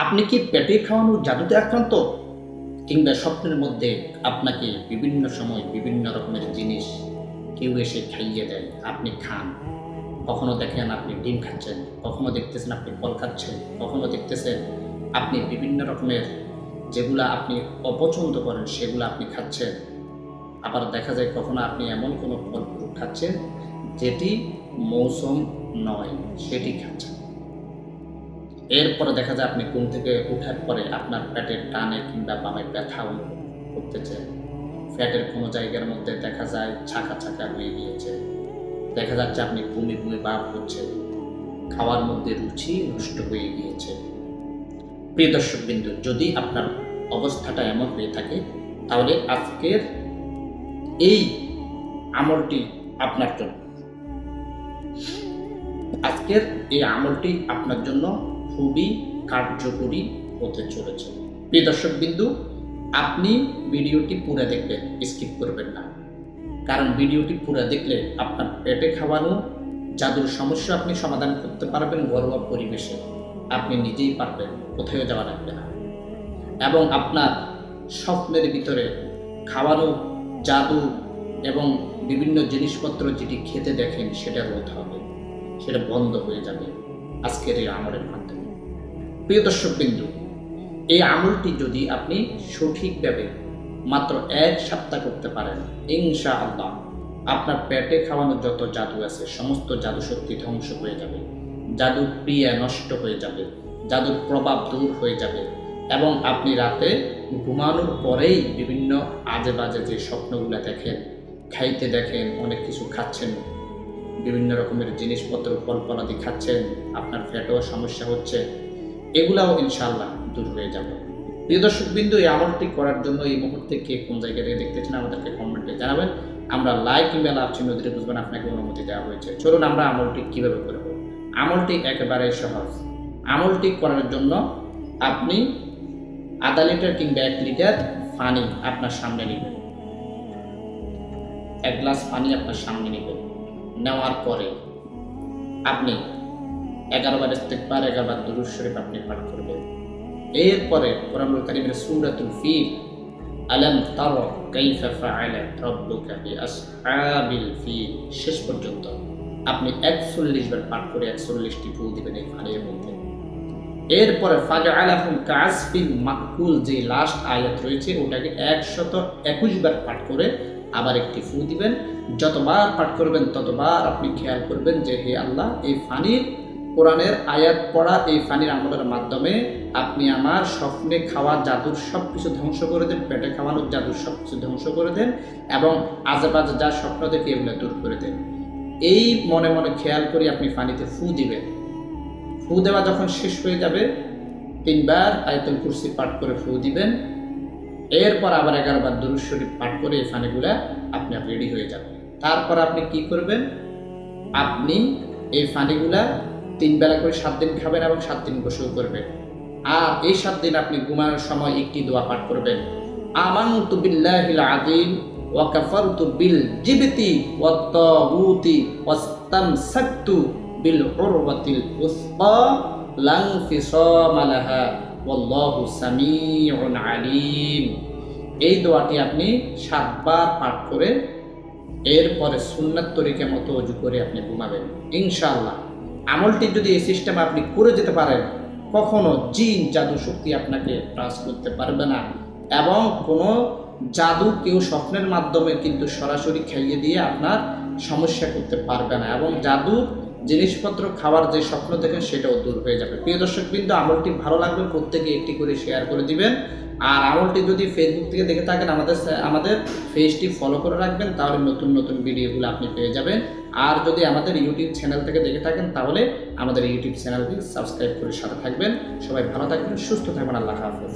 আপনি কি পেটে খাওয়ানোর জাদুতে আক্রান্ত, কিংবা স্বপ্নের মধ্যে আপনাকে বিভিন্ন সময় বিভিন্ন রকমের জিনিস কেউ এসে খাইয়ে দেয়, আপনি খান। কখনো দেখেন আপনি ডিম খাচ্ছেন, কখনো দেখতেছেন আপনি ফল খাচ্ছেন, কখনো দেখতেছেন আপনি বিভিন্ন রকমের যেগুলা আপনি অপছন্দ করেন সেগুলো আপনি খাচ্ছেন। আবার দেখা যায় কখনো আপনি এমন কোনো ফল ফ্রুট খাচ্ছেন যেটি মৌসুম নয়, সেটি খাচ্ছেন। এরপরে দেখা যায় আপনি ঘুম থেকে ওঠার পরে আপনার পেটের ডানে কিংবা বামে ব্যথা অনুভব করতেছে। পেটের কোনো জায়গার মধ্যে দেখা যায় ছাকা ছাকা হয়ে গিয়েছে, দেখা যাচ্ছে আপনি বমি বমি ভাব হচ্ছে, খাওয়ার মধ্যে রুচি নষ্ট হয়ে গিয়েছে। প্রিয় দর্শকবৃন্দ, যদি আপনার অবস্থাটা এমন হয়ে থাকে তাহলে আজকের এই আমলটি আপনার জন্য। আজকের এই আমলটি আপনার জন্য খুবই কার্যকরী হতে চলেছে। প্রিয় দর্শকবৃন্দু, আপনি ভিডিওটি পুরো দেখবেন, স্কিপ করবেন না। কারণ ভিডিওটি পুরো দেখলে আপনার পেটে খাওয়ানো জাদুর সমস্যা আপনি সমাধান করতে পারবেন ঘরোয়া পরিবেশে। আপনি নিজেই পারবেন, কোথাও যাওয়া লাগবে না। এবং আপনার স্বপ্নের ভিতরে খাওয়ানো জাদু এবং বিভিন্ন জিনিসপত্র যেটি খেতে দেখেন সেটা রোধ হবে, সেটা বন্ধ হয়ে যাবে আজকের এই আমলের মাধ্যমে। প্রিয় দর্শকবৃন্দু, এই আমলটি যদি আপনি সঠিকভাবে মাত্র 1 সপ্তাহ করতে পারেন, ইনশাআল্লাহ আপনার পেটে খাওয়ানো যত জাদু আছে সমস্ত জাদু শক্তি ধ্বংস হয়ে যাবে, জাদুর ক্রিয়া নষ্ট হয়ে যাবে, জাদুর প্রভাব দূর হয়ে যাবে। এবং আপনি রাতে ঘুমানোর পরেই বিভিন্ন আজে বাজে যে স্বপ্নগুলো দেখেন, খাইতে দেখেন অনেক কিছু খাচ্ছেন, বিভিন্ন রকমের জিনিসপত্র ফল ফলাদি খাচ্ছেন, আপনার পেটেও সমস্যা হচ্ছে, এগুলাও ইনশাআল্লাহ দূর হয়ে যাবে। প্রিয় দর্শকবৃন্দ, এই আমলটি করার জন্য এই মুহূর্তে কে কোন জায়গায় দেখতেছেন আমাদেরকে কমেন্টে জানাবেন। আমরা লাইক কিংবা লাভ চিহ্ন দিলে বুঝবেন আপনাকে অনুমতি দেওয়া হয়েছে। চলুন আমরা আমলটি কিভাবে করব। আমলটি একেবারে সহজ। আমলটি করার জন্য আপনি আধা লিটার কিংবা 1 লিটার পানি আপনার সামনে নেবেন, 1 গ্লাস পানি আপনার সামনে নেবেন। নেওয়ার পরে আপনি 11 বার ইস্তিগফার, 11 বার দুরূদ শরীফ আপনি পাঠ করবেন। এরপরে কোরআনুল কারীমের সূরাতুল ফিল, আলাম তারা কাইফা ফাআলা রাব্বুকা বিআসহাবিল ফিল শেষ পর্যন্ত আপনি 41 বার পাঠ করে 41টি ফু দিবেন এই পানির মধ্যে। এরপরে ফাজআলাহুম কাআসফিন মাকুল, যে লাস্ট আয়াত রয়েছে ওটাকে 121 বার পাঠ করে আবার একটি ফু দিবেন। যতবার পাঠ করবেন ততবার আপনি খেয়াল করবেন যে হে আল্লাহ, এই ফানির কোরআনের আয়াত পড়া এই ফানির আমলের মাধ্যমে আপনি আমার স্বপ্নে খাওয়া জাদুর সব কিছু ধ্বংস করে দেন, পেটে খাওয়ানোর জাদুর সব কিছু ধ্বংস করে দেন এবং আজেবাজে যা স্বপ্ন দেখে এগুলো দূর করে দেন। এই মনে মনে খেয়াল করে আপনি পানিতে ফু দিবেন। ফু দেওয়া যখন শেষ হয়ে যাবে 3 বার আয়াতুল কুরসি পাঠ করে ফু দিবেন। এরপর আবার 11 বার দুরূদ শরীফ পাঠ করে এই পানিগুলা আপনি রেডি হয়ে যাবে। তারপর আপনি কি করবেন, আপনি এই পানিগুলা 3 বেলা করে 7 দিন খাবেন এবং 7 দিন গোসল করবেন। আর এই 7 দিন আপনি ঘুমানোর সময় একটি দোয়া পাঠ করবেন, আমানতু বিল্লাহিল আযীম ওয়া কাফারতু বিল জিবতি ওয়াত তাগুতি ওয়াস্তামসাকতু বিল উরওয়াতিল উসকা লান ফিসামা লাহা ওয়াল্লাহু সামিউন আলীম। এই দোয়াটি আপনি 7 বার পাঠ করে এরপরে সুন্নাত তরিকা মতো ওযু করে আপনি ঘুমাবেন। ইনশাআল্লাহ আমলটি যদি এই সিস্টেমে আপনি করে যেতে পারেন, কখনো জিন জাদু শক্তি আপনাকে টাচ করতে পারবে না এবং কোনো জাদু কেউ স্বপ্নের মাধ্যমে কিন্তু সরাসরি খাইয়ে দিয়ে আপনার সমস্যা করতে পারবে না এবং জাদুর জিনিসপত্র খাওয়ার যে স্বপ্ন দেখেন সেটাও দূর হয়ে যাবে। প্রিয় দর্শকবৃন্দ, আমলটি ভালো লাগবে প্রত্যেকে একটি করে শেয়ার করে দিবেন। আর আমলটি যদি ফেসবুক থেকে দেখে থাকেন আমাদের পেজটি ফলো করে রাখবেন, তাহলে নতুন নতুন ভিডিওগুলো আপনি পেয়ে যাবেন। আর যদি আমাদের ইউটিউব চ্যানেল থেকে দেখে থাকেন তাহলে আমাদের ইউটিউব চ্যানেলটি সাবস্ক্রাইব করে সাথে থাকবেন। সবাই ভালো থাকবেন, সুস্থ থাকবেন। আল্লাহ হাফেজ।